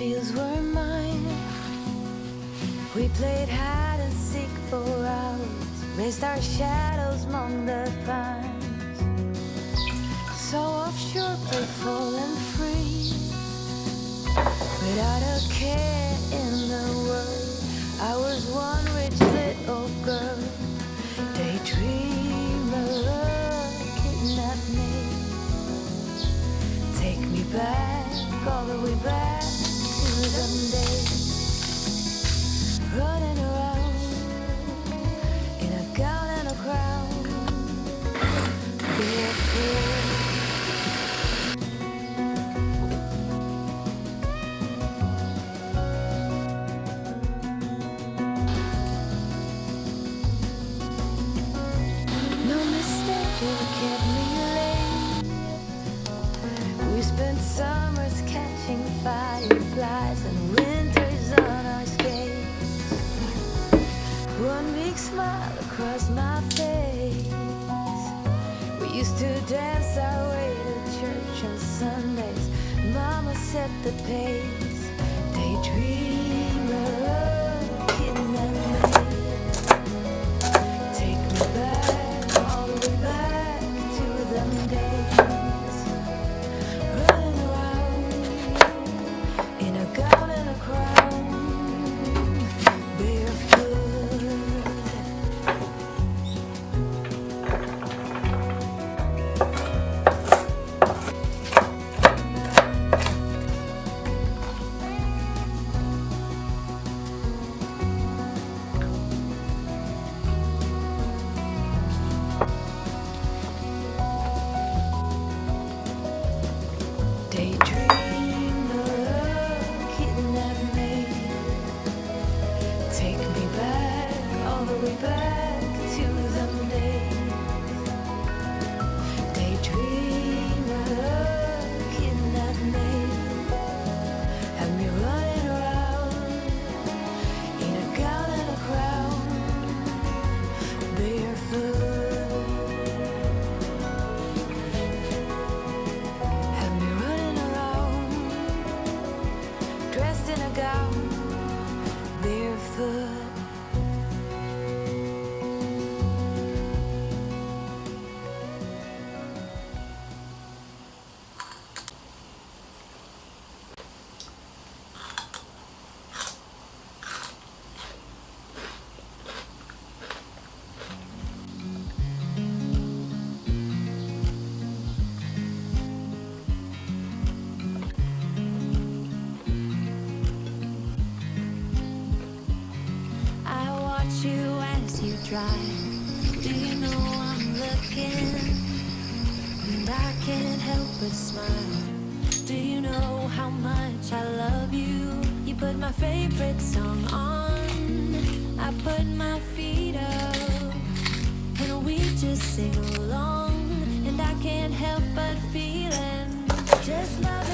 fields were mine. We played hide and seek for hours, raised our shadows among the pines. So offshore, playful and free, without a care in the world. I was one rich little girl, daydreamer, kidnap me. Take me back, all the way back to them days, running around in a gown and a crown, barefoot. No mistake, you kept me late. We spent summers catching fireflies and winters on our skates. One big smile across my face. We used to dance our way to church on Sundays. Mama set the pace. Daydreamer, kidnap me. Take me back, all the way back to them days, running around in a gown and a crown, barefoot. Daydreamer, kidnap me. Take me back, all the way back to them days. Daydreamer, kidnap me. Have me running around in a gown and a crown, barefoot. Have me running around, dressed in a gown, barefoot. I watch you as you drive. Do you know I'm looking? And I can't help but smile. Do you know how much I love you? You put my favorite song on, I put my feet up, and we just sing along. And I can't help but feeling just my